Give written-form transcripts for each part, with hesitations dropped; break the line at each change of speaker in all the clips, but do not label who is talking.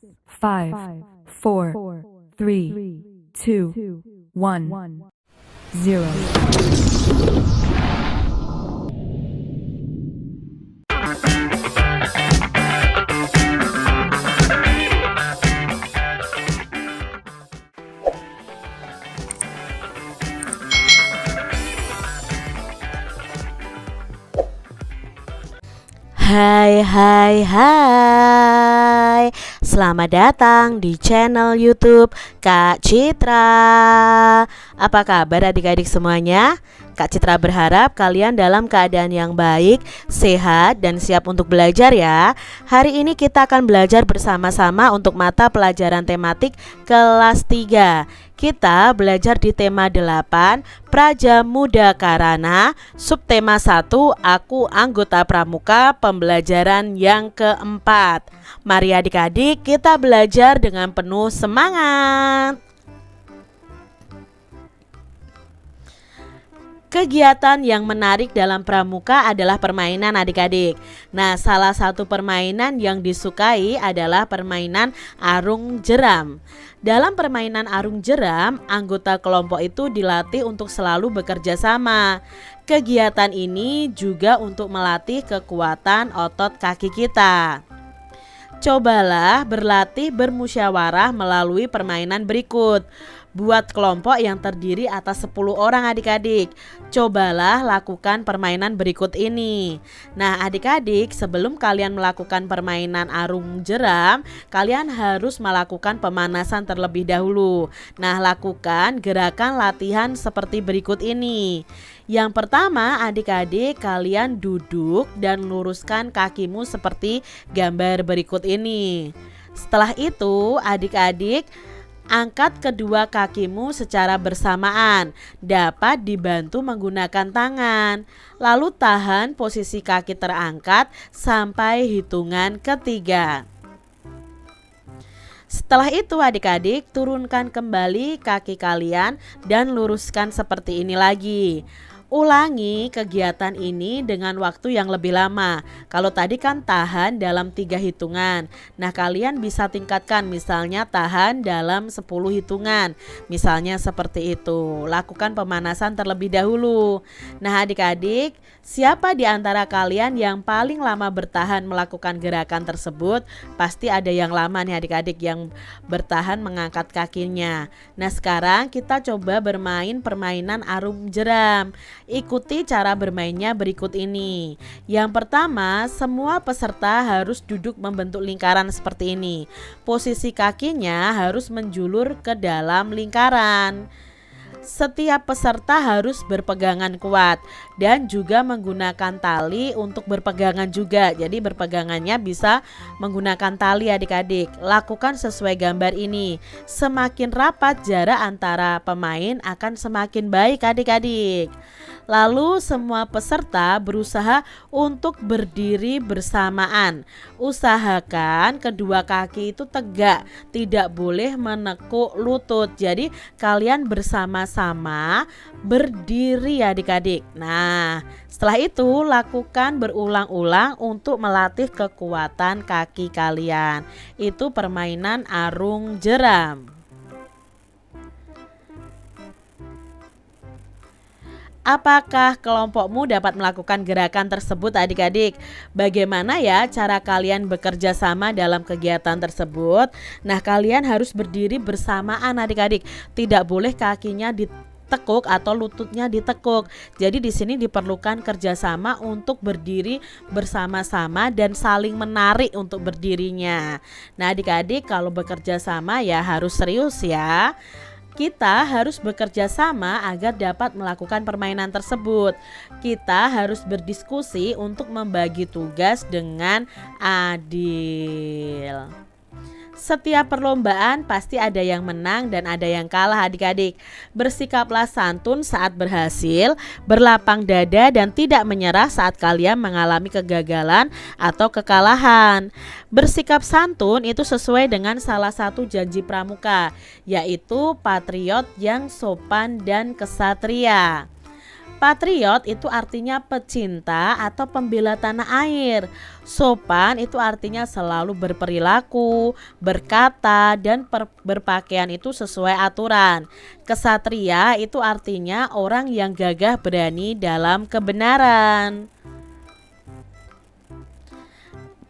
5, 4, 3, 2, 1, 0.
Hai, selamat datang di channel YouTube Kak Citra. Apa kabar adik-adik semuanya? Kak Citra berharap kalian dalam keadaan yang baik, sehat, dan siap untuk belajar ya. Hari ini kita akan belajar bersama-sama untuk mata pelajaran tematik kelas 3. Kita belajar di tema 8, Praja Muda Karana, subtema 1, Aku Anggota Pramuka, pembelajaran yang keempat. Mari adik-adik kita belajar dengan penuh semangat. Kegiatan yang menarik dalam pramuka adalah permainan adik-adik. Nah, salah satu permainan yang disukai adalah permainan arung jeram. Dalam permainan arung jeram, anggota kelompok itu dilatih untuk selalu bekerja sama. Kegiatan ini juga untuk melatih kekuatan otot kaki kita. Cobalah berlatih bermusyawarah melalui permainan berikut. Buat kelompok yang terdiri atas 10 orang adik-adik. Cobalah lakukan permainan berikut ini. Nah adik-adik, sebelum kalian melakukan permainan arung jeram, kalian harus melakukan pemanasan terlebih dahulu. Nah lakukan gerakan latihan seperti berikut ini. Yang pertama adik-adik, kalian duduk dan luruskan kakimu seperti gambar berikut ini. Setelah itu adik-adik, angkat kedua kakimu secara bersamaan, dapat dibantu menggunakan tangan. Lalu tahan posisi kaki terangkat sampai hitungan ketiga. Setelah itu adik-adik, turunkan kembali kaki kalian dan luruskan seperti ini lagi. Ulangi kegiatan ini dengan waktu yang lebih lama. Kalau tadi kan tahan dalam 3 hitungan. Nah kalian bisa tingkatkan, misalnya tahan dalam 10 hitungan. Misalnya seperti itu. Lakukan pemanasan terlebih dahulu. Nah adik-adik, siapa di antara kalian yang paling lama bertahan melakukan gerakan tersebut? Pasti ada yang lama nih adik-adik yang bertahan mengangkat kakinya. Nah sekarang kita coba bermain permainan arung jeram. Ikuti cara bermainnya berikut ini. Yang pertama, semua peserta harus duduk membentuk lingkaran seperti ini. Posisi kakinya harus menjulur ke dalam lingkaran. Setiap peserta harus berpegangan kuat dan juga menggunakan tali untuk berpegangan juga. Jadi berpegangannya bisa menggunakan tali adik-adik. Lakukan sesuai gambar ini. Semakin rapat jarak antara pemain akan semakin baik adik-adik. Lalu semua peserta berusaha untuk berdiri bersamaan. Usahakan kedua kaki itu tegak, tidak boleh menekuk lutut. Jadi kalian bersama-sama berdiri adik-adik. Nah, setelah itu lakukan berulang-ulang untuk melatih kekuatan kaki kalian. Itu permainan arung jeram. Apakah kelompokmu dapat melakukan gerakan tersebut adik-adik? Bagaimana ya cara kalian bekerja sama dalam kegiatan tersebut? Nah kalian harus berdiri bersamaan adik-adik. Tidak boleh kakinya ditekuk atau lututnya ditekuk. Jadi di sini diperlukan kerjasama untuk berdiri bersama-sama dan saling menarik untuk berdirinya. Nah adik-adik, kalau bekerja sama ya harus serius ya. Kita harus bekerja sama agar dapat melakukan permainan tersebut. Kita harus berdiskusi untuk membagi tugas dengan adil. Setiap perlombaan pasti ada yang menang dan ada yang kalah adik-adik. Bersikaplah santun saat berhasil, berlapang dada dan tidak menyerah saat kalian mengalami kegagalan atau kekalahan. Bersikap santun itu sesuai dengan salah satu janji pramuka, yaitu patriot yang sopan dan kesatria. Patriot itu artinya pecinta atau pembela tanah air. Sopan itu artinya selalu berperilaku, berkata, dan berpakaian itu sesuai aturan. Kesatria itu artinya orang yang gagah berani dalam kebenaran.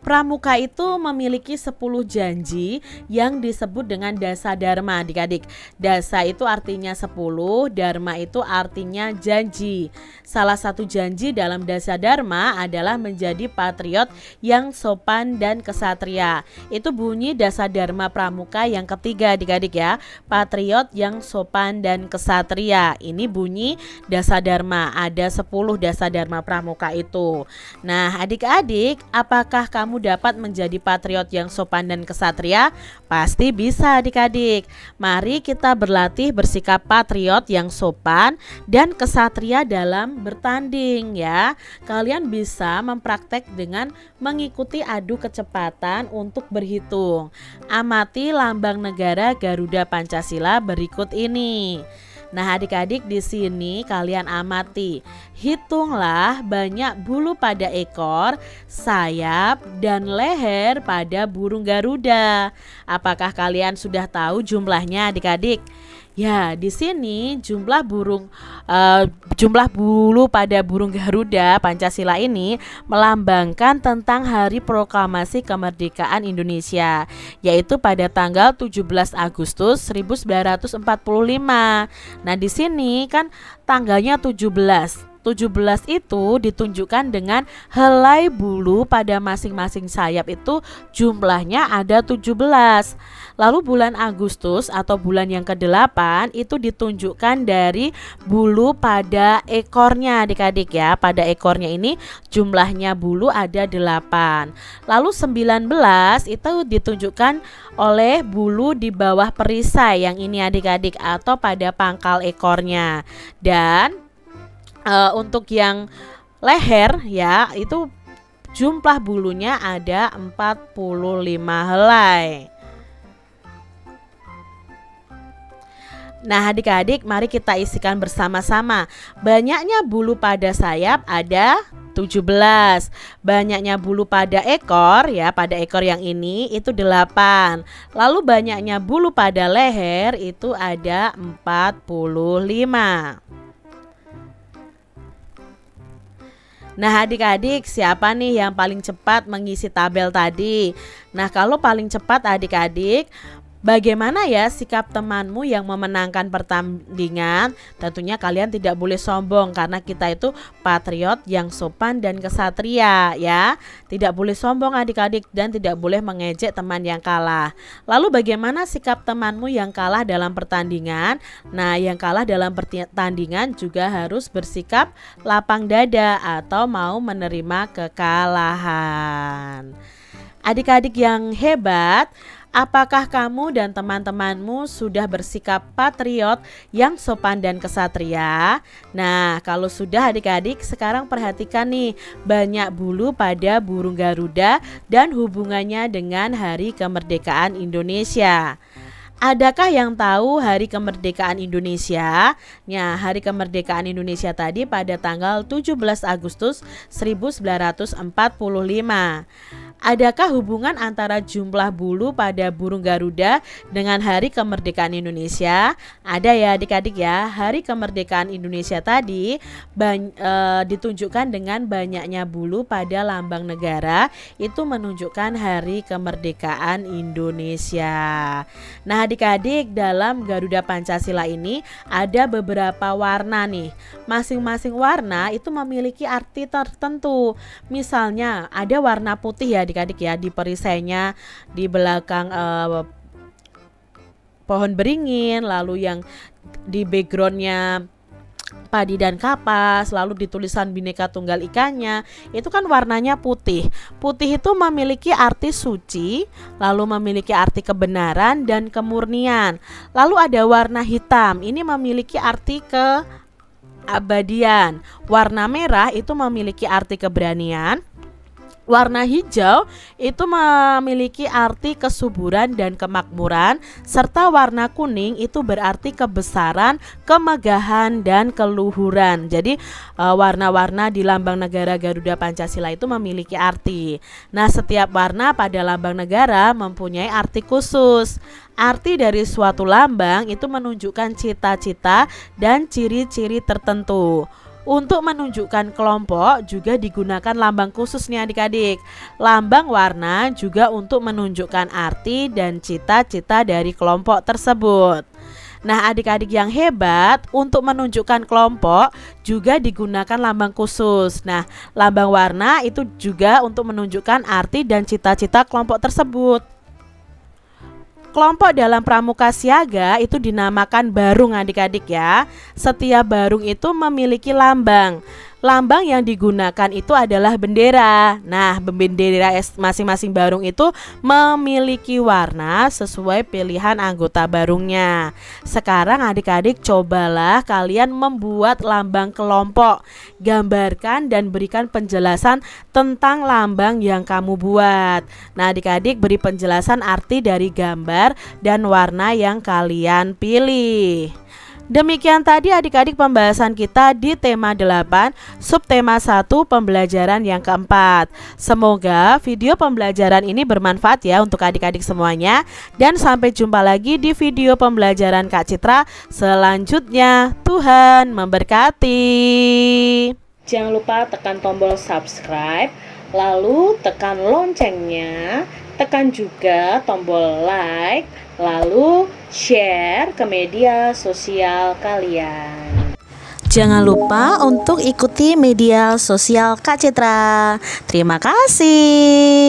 Pramuka itu memiliki 10 janji yang disebut dengan dasa dharma adik-adik. Dasa itu artinya 10, dharma itu artinya janji. Salah satu janji dalam dasa dharma adalah menjadi patriot yang sopan dan kesatria. Itu bunyi dasa dharma pramuka yang ketiga adik-adik ya. Patriot yang sopan dan kesatria. Ini bunyi dasa dharma. Ada 10 dasa dharma pramuka itu. Nah adik-adik, apakah kamu dapat menjadi patriot yang sopan dan kesatria? Pasti bisa adik-adik. Mari kita berlatih bersikap patriot yang sopan dan kesatria dalam bertanding ya. Kalian bisa mempraktek dengan mengikuti adu kecepatan untuk berhitung. Amati lambang negara Garuda Pancasila berikut ini. Nah adik-adik, di sini kalian amati, hitunglah banyak bulu pada ekor, sayap, dan leher pada burung Garuda. Apakah kalian sudah tahu jumlahnya adik-adik? Ya, di sini jumlah bulu pada burung Garuda Pancasila ini melambangkan tentang Hari Proklamasi Kemerdekaan Indonesia, yaitu pada tanggal 17 Agustus 1945. Nah, di sini kan tanggalnya 17 itu ditunjukkan dengan helai bulu pada masing-masing sayap itu jumlahnya ada 17. Lalu bulan Agustus atau bulan yang ke-8 itu ditunjukkan dari bulu pada ekornya adik-adik ya. Pada ekornya ini jumlahnya bulu ada 8. Lalu 19 itu ditunjukkan oleh bulu di bawah perisai yang ini adik-adik atau pada pangkal ekornya. Dan untuk yang leher ya itu jumlah bulunya ada 45 helai. Nah adik-adik, mari kita isikan bersama-sama. Banyaknya bulu pada sayap ada 17. Banyaknya bulu pada ekor ya, pada ekor yang ini itu 8. Lalu banyaknya bulu pada leher itu ada 45. Nah adik-adik, siapa nih yang paling cepat mengisi tabel tadi? Nah kalau paling cepat adik-adik, bagaimana ya sikap temanmu yang memenangkan pertandingan? Tentunya kalian tidak boleh sombong karena kita itu patriot yang sopan dan kesatria ya. Tidak boleh sombong adik-adik dan tidak boleh mengejek teman yang kalah. Lalu bagaimana sikap temanmu yang kalah dalam pertandingan? Nah, yang kalah dalam pertandingan juga harus bersikap lapang dada atau mau menerima kekalahan. Adik-adik yang hebat, apakah kamu dan teman-temanmu sudah bersikap patriot yang sopan dan kesatria? Nah, kalau sudah adik-adik, sekarang perhatikan nih, banyak bulu pada burung Garuda dan hubungannya dengan Hari Kemerdekaan Indonesia. Adakah yang tahu Hari Kemerdekaan Indonesia? Ya, Hari Kemerdekaan Indonesia tadi pada tanggal 17 Agustus 1945. Adakah hubungan antara jumlah bulu pada burung Garuda dengan Hari Kemerdekaan Indonesia? Ada ya adik-adik ya. Hari Kemerdekaan Indonesia tadi ditunjukkan dengan banyaknya bulu pada lambang negara. Itu menunjukkan Hari Kemerdekaan Indonesia. Nah adik-adik, dalam Garuda Pancasila ini ada beberapa warna nih. Masing-masing warna itu memiliki arti tertentu. Misalnya ada warna putih ya adik-adik ya, di perisainya di belakang pohon beringin, lalu yang di backgroundnya padi dan kapas, lalu di tulisan Bhinneka Tunggal Ikanya itu kan warnanya putih. Putih itu memiliki arti suci, lalu memiliki arti kebenaran dan kemurnian. Lalu ada warna hitam, ini memiliki arti keabadian. Warna merah itu memiliki arti keberanian. Warna hijau itu memiliki arti kesuburan dan kemakmuran, serta warna kuning itu berarti kebesaran, kemegahan, dan keluhuran. Jadi warna-warna di lambang negara Garuda Pancasila itu memiliki arti. Nah, setiap warna pada lambang negara mempunyai arti khusus. Arti dari suatu lambang itu menunjukkan cita-cita dan ciri-ciri tertentu. Untuk menunjukkan kelompok juga digunakan lambang khusus nih adik-adik. Lambang warna juga untuk menunjukkan arti dan cita-cita dari kelompok tersebut. Nah, adik-adik yang hebat, untuk menunjukkan kelompok juga digunakan lambang khusus. Nah, lambang warna itu juga untuk menunjukkan arti dan cita-cita kelompok tersebut. Kelompok dalam pramuka siaga itu dinamakan barung adik-adik ya. Setiap barung itu memiliki lambang. Lambang yang digunakan itu adalah bendera. Nah, bendera masing-masing barung itu memiliki warna sesuai pilihan anggota barungnya. Sekarang adik-adik cobalah kalian membuat lambang kelompok. Gambarkan dan berikan penjelasan tentang lambang yang kamu buat. Nah, adik-adik beri penjelasan arti dari gambar dan warna yang kalian pilih. Demikian tadi adik-adik pembahasan kita di tema 8, subtema 1 pembelajaran yang keempat. Semoga video pembelajaran ini bermanfaat ya untuk adik-adik semuanya. Dan sampai jumpa lagi di video pembelajaran Kak Citra selanjutnya. Tuhan memberkati. Jangan lupa tekan tombol subscribe, lalu tekan loncengnya, tekan juga tombol like, lalu share ke media sosial kalian. Jangan lupa untuk ikuti media sosial Kak Citra. Terima kasih.